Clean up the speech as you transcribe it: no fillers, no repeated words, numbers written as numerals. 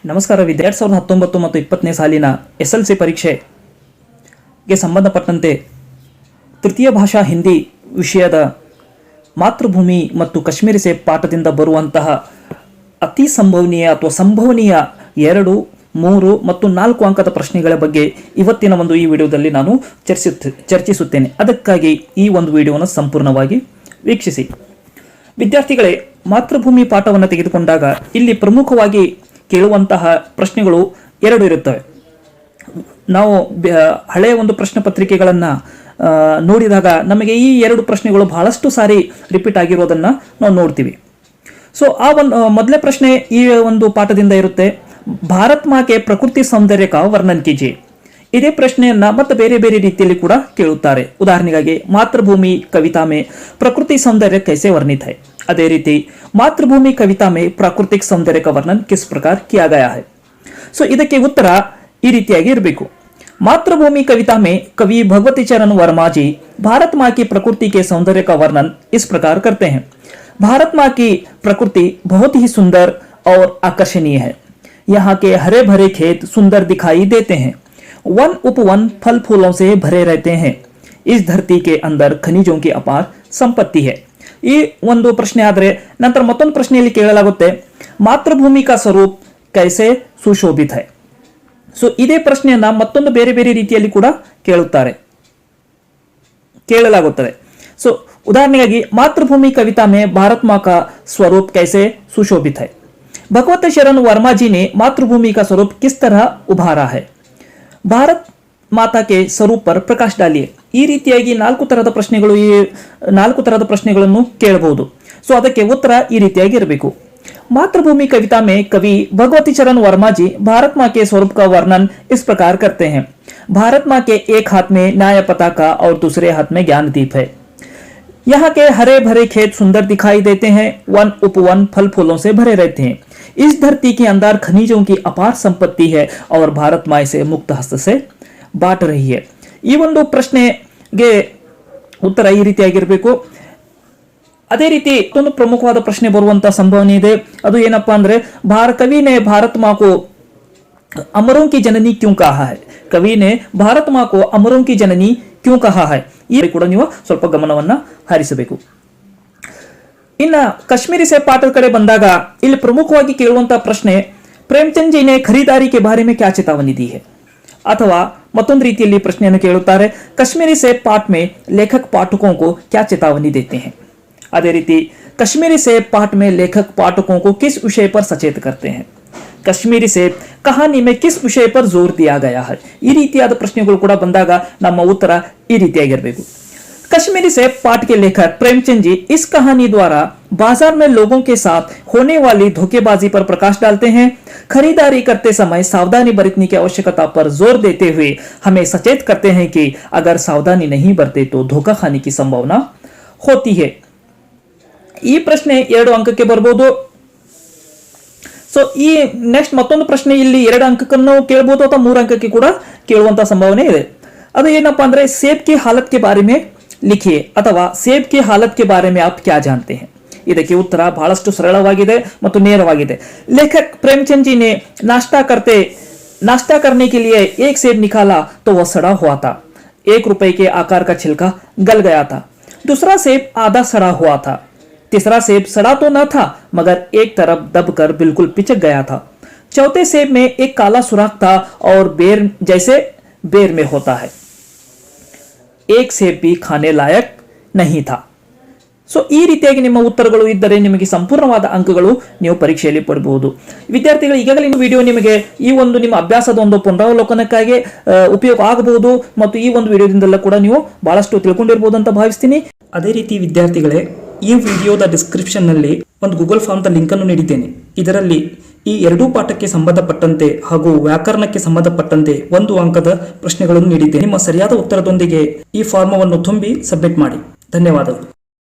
ನಮಸ್ಕಾರ. 2019 ಮತ್ತು 20ನೇ ಸಾಲಿನ SLC ಪರೀಕ್ಷೆಗೆ ಸಂಬಂಧಪಟ್ಟಂತೆ ತೃತೀಯ ಭಾಷಾ ಹಿಂದಿ ವಿಷಯದ ಮಾತೃಭೂಮಿ ಮತ್ತು ಕಾಶ್ಮೀರಿ ಸೇಬ್ ಪಾಠದಿಂದ ಬರುವಂತಹ ಅತಿ ಸಂಭವನೀಯ ಅಥವಾ ಸಂಭವನೀಯ 2, 3 ಮತ್ತು 4 ಅಂಕದ ಪ್ರಶ್ನೆಗಳ ಬಗ್ಗೆ ಇವತ್ತಿನ ಈ ವಿಡಿಯೋದಲ್ಲಿ ನಾನು ಚರ್ಚಿಸುತ್ತೇನೆ. ಅದಕ್ಕಾಗಿ ಈ ಒಂದು ವಿಡಿಯೋವನ್ನು ಸಂಪೂರ್ಣವಾಗಿ ವೀಕ್ಷಿಸಿ. ವಿದ್ಯಾರ್ಥಿಗಳೇ, ಮಾತೃಭೂಮಿ ಪಾಠವನ್ನು ತೆಗೆದುಕೊಂಡಾಗ ಇಲ್ಲಿ ಪ್ರಮುಖವಾಗಿ ಕೇಳುವಂತಹ ಪ್ರಶ್ನೆಗಳು 2 ಇರುತ್ತವೆ. ನಾವು ಹಳೆಯ ಒಂದು ಪ್ರಶ್ನೆ ಪತ್ರಿಕೆಗಳನ್ನು ನೋಡಿದಾಗ ನಮಗೆ ಈ 2 ಪ್ರಶ್ನೆಗಳು ಬಹಳಷ್ಟು ಸಾರಿ ರಿಪೀಟ್ ಆಗಿರೋದನ್ನು ನಾವು ನೋಡ್ತೀವಿ. ಸೊ ಆ ಮೊದಲನೇ ಪ್ರಶ್ನೆ ಈ ಒಂದು ಪಾಠದಿಂದ ಇರುತ್ತೆ, ಭಾರತ್ ಮಾಕೆ ಪ್ರಕೃತಿ ಸೌಂದರ್ಯ ಕಾ ವರ್ಣನ್ ಕೀಜಿಯೆ. ಇದೇ ಪ್ರಶ್ನೆಯನ್ನ ಮತ್ತೆ ಬೇರೆ ಬೇರೆ ರೀತಿಯಲ್ಲಿ ಕೂಡ ಕೇಳುತ್ತಾರೆ. ಉದಾಹರಣೆಗಾಗಿ ಮಾತೃಭೂಮಿ ಕವಿತಾ ಮೇ ಪ್ರಕೃತಿ ಸೌಂದರ್ಯ ಕೈಸೆ ವರ್ಣಿತ है. ಅದೇ ರೀತಿ ಮಾತೃಭೂಮಿ ಕವಿತಾ ಮೇ ಪ್ರಾಕೃತಿಕ ಸೌಂದರ್ಯ का वर्णन किस प्रकार किया गया है. ಸೊ ಇದಕ್ಕೆ ಉತ್ತರ ಈ ರೀತಿಯಾಗಿ ಇರಬೇಕು. मातृभूमि कविता में कवि भगवती चरण वर्मा जी भारत माँ की प्रकृति के सौंदर्य का वर्णन इस प्रकार करते हैं. भारत माँ की प्रकृति बहुत ही सुंदर और आकर्षणीय है. यहाँ के हरे भरे खेत सुंदर दिखाई देते हैं. वन उपवन फल फूलों से भरे रहते हैं. इस धरती के अंदर खनिजों की अपार संपत्ति है. ಈ ಒಂದು ಪ್ರಶ್ನೆ ಆದರೆ ನಂತರ ಮತ್ತೊಂದು ಪ್ರಶ್ನೆಯಲ್ಲಿ ಕೇಳಲಾಗುತ್ತೆ, ಮಾತೃಭೂಮಿ ಕಾ ಸ್ವರೂಪ್ ಕೈಸೆ ಸುಶೋಭಿತ है. ಸೊ ಇದೇ ಪ್ರಶ್ನೆಯನ್ನ ಮತ್ತೊಂದು ಬೇರೆ ಬೇರೆ ರೀತಿಯಲ್ಲಿ ಕೂಡ ಕೇಳಲಾಗುತ್ತದೆ. ಸೊ ಉದಾಹರಣೆಗಾಗಿ ಮಾತೃಭೂಮಿ ಕವಿತಾ में भारत माँ का स्वरूप कैसे सुशोभित है. भगवत शरण वर्मा जी ने मातृभूमि का स्वरूप किस तरह उभारा है. ಭಾರತ್ ಮಾತಾ ಕೆ ಸ್ವರೂಪ್ ಪರ್ ಪ್ರಕಾಶ್ ಡಾಲಿಯೆ. ಈ ರೀತಿಯಾಗಿ 4 ತರಹದ ಪ್ರಶ್ನೆಗಳು, ಈ 4 ತರಹದ ಪ್ರಶ್ನೆಗಳನ್ನು ಕೇಳಬಹುದು. ಸೊ ಅದಕ್ಕೆ ಉತ್ತರ ಈ ರೀತಿಯಾಗಿ ಇರಬೇಕು. मातृभूमि कविता में कवि भगवती चरण वर्मा जी भारत माँ के स्वरूप का वर्णन इस प्रकार करते हैं. भारत माँ के एक हाथ में न्याय पताका और दूसरे हाथ में ज्ञान दीप है. यहाँ के हरे भरे खेत सुंदर दिखाई देते हैं. वन उपवन फल फूलों से भरे रहते हैं. इस धरती के अंदर खनिजों की अपार संपत्ति है और भारत माँ इसे मुक्त हस्त से बांट रही है. ಈ ಒಂದು ಪ್ರಶ್ನೆಗೆ ಉತ್ತರ ಈ ರೀತಿಯಾಗಿರಬೇಕು. ಅದೇ ರೀತಿ ಒಂದು ಪ್ರಮುಖವಾದ ಪ್ರಶ್ನೆ ಬರುವಂತಹ ಸಂಭಾವನೆ ಇದೆ. ಅದು ಏನಪ್ಪಾ ಅಂದ್ರೆ, ಕವಿ ನೆ ಭಾರತ್ ಮಾ ಕೋ ಅಮರೋं की जननी क्यों कहा है. ಕವಿ ನೆ ಭಾರತ್ ಮಾ ಕೋ ಅಮರೋं की जननी क्यों कहा है. ಈ ಕೂಡ ನೀವು ಸ್ವಲ್ಪ ಗಮನವನ್ನ ಹರಿಸಬೇಕು. ಇನ್ನ ಕಾಶ್ಮೀರಿ ಸೇಬ್ ಪಾಠದ ಕಡೆ ಬಂದಾಗ ಇಲ್ಲಿ ಪ್ರಮುಖವಾಗಿ ಕೇಳುವಂತಹ ಪ್ರಶ್ನೆ, ಪ್ರೇಮಚಂದ್ ಜಿ ನೆ ಖರೀದಾರಿ ಕೆ ಬಾರೆ में क्या चेतावनी दी है. ಅಥವಾ ಮತ್ತೊಂದು ರೀತಿಯಲ್ಲಿ ಪ್ರಶ್ನೆಯನ್ನು ಕೇಳುತ್ತಾರೆ, ಕಾಶ್ಮೀರಿ ಸೇಬ್ ಪಾಠ में लेखक पाठकों को क्या चेतावनी देते हैं. ಅದೇ ರೀತಿ कश्मीरी सेब पाठ में लेखक पाठकों को किस विषय पर सचेत करते हैं. कश्मीरी सेब कहानी में किस विषय पर जोर दिया गया है. ಈ ರೀತಿಯಾದ ಪ್ರಶ್ನೆಗಳು ಕೂಡ ಬಂದಾಗ ನಮ್ಮ ಉತ್ತರ ಈ ರೀತಿಯಾಗಿರಬೇಕು. कश्मीरी सेब पाठ के लेखक प्रेमचंद जी इस कहानी द्वारा बाजार में लोगों के साथ होने वाली धोखेबाजी पर प्रकाश डालते हैं. खरीदारी करते समय सावधानी बरतने की आवश्यकता पर जोर देते हुए हमें सचेत करते हैं कि अगर सावधानी नहीं बरते तो धोखा खाने की संभावना होती है. ಈ ಪ್ರಶ್ನೆ 2 ಅಂಕಕ್ಕೆ ಬರಬಹುದು. ಸೊ ಈ ನೆಕ್ಸ್ಟ್ ಮತ್ತೊಂದು ಪ್ರಶ್ನೆ ಇಲ್ಲಿ 2 ಅಂಕಕ್ಕನ್ನು ಕೇಳಬಹುದು ಅಥವಾ 3 ಅಂಕಕ್ಕೆ ಕೂಡ ಕೇಳುವಂತ ಸಂಭಾವನೆ ಇದೆ. ಅದು ಏನಪ್ಪಾ ಅಂದ್ರೆ, ಸೇಬ್ की हालत के बारे में लिखिए ಅಥವಾ ಸೇಬ್ की हालत के बारे में आप क्या जानते हैं. ಇದಕ್ಕೆ ಉತ್ತರ ಬಹಳಷ್ಟು ಸರಳವಾಗಿದೆ ಮತ್ತು ನೇರವಾಗಿದೆ. लेखक प्रेमचंद जी ने नाश्ता करने के लिए एक सेब निकाला तो वह सड़ा हुआ था. 1 रुपए के आकार का छिलका गल गया था. दूसरा सेब आधा सड़ा हुआ था. तीसरा सेब सड़ा तो न था मगर एक तरफ दबकर बिल्कुल पिचक गया था. चौथे सेब में एक काला सुराख था और बेर जैसे बेर में होता है. एक सेब भी खाने लायक नहीं था. ಸೊ ಈ ರೀತಿಯಾಗಿ ನಿಮ್ಮ ಉತ್ತರಗಳು ಇದ್ದರೆ ನಿಮಗೆ ಸಂಪೂರ್ಣವಾದ ಅಂಕಗಳು ನೀವು ಪರೀಕ್ಷೆಯಲ್ಲಿ ಪಡೆಯಬಹುದು. ವಿದ್ಯಾರ್ಥಿಗಳು, ಈಗಾಗಲೇ ವಿಡಿಯೋ ನಿಮಗೆ ಈ ಒಂದು ನಿಮ್ಮ ಅಭ್ಯಾಸದ ಒಂದು ಪುನರಾವಲೋಕನಕ್ಕಾಗಿ ಉಪಯೋಗ ಆಗಬಹುದು ಮತ್ತು ಈ ಒಂದು ವಿಡಿಯೋದಿಂದೆಲ್ಲ ಕೂಡ ನೀವು ಬಹಳಷ್ಟು ತಿಳ್ಕೊಂಡಿರಬಹುದು ಅಂತ ಭಾವಿಸ್ತೀನಿ. ಅದೇ ರೀತಿ ವಿದ್ಯಾರ್ಥಿಗಳೇ, ಈ ವಿಡಿಯೋದ ಡಿಸ್ಕ್ರಿಪ್ಷನ್ ನಲ್ಲಿ ಒಂದು ಗೂಗಲ್ ಫಾರ್ಮ್ ದ ಲಿಂಕ್ ಅನ್ನು ನೀಡಿದ್ದೇನೆ. ಇದರಲ್ಲಿ ಈ 2 ಪಾಠಕ್ಕೆ ಸಂಬಂಧಪಟ್ಟಂತೆ ಹಾಗೂ ವ್ಯಾಕರಣಕ್ಕೆ ಸಂಬಂಧಪಟ್ಟಂತೆ 1 ಅಂಕದ ಪ್ರಶ್ನೆಗಳನ್ನು ನೀಡಿದ್ದೇನೆ. ನಿಮ್ಮ ಸರಿಯಾದ ಉತ್ತರದೊಂದಿಗೆ ಈ ಫಾರ್ಮವನ್ನು ತುಂಬಿ ಸಬ್ಮಿಟ್ ಮಾಡಿ. ಧನ್ಯವಾದಗಳು.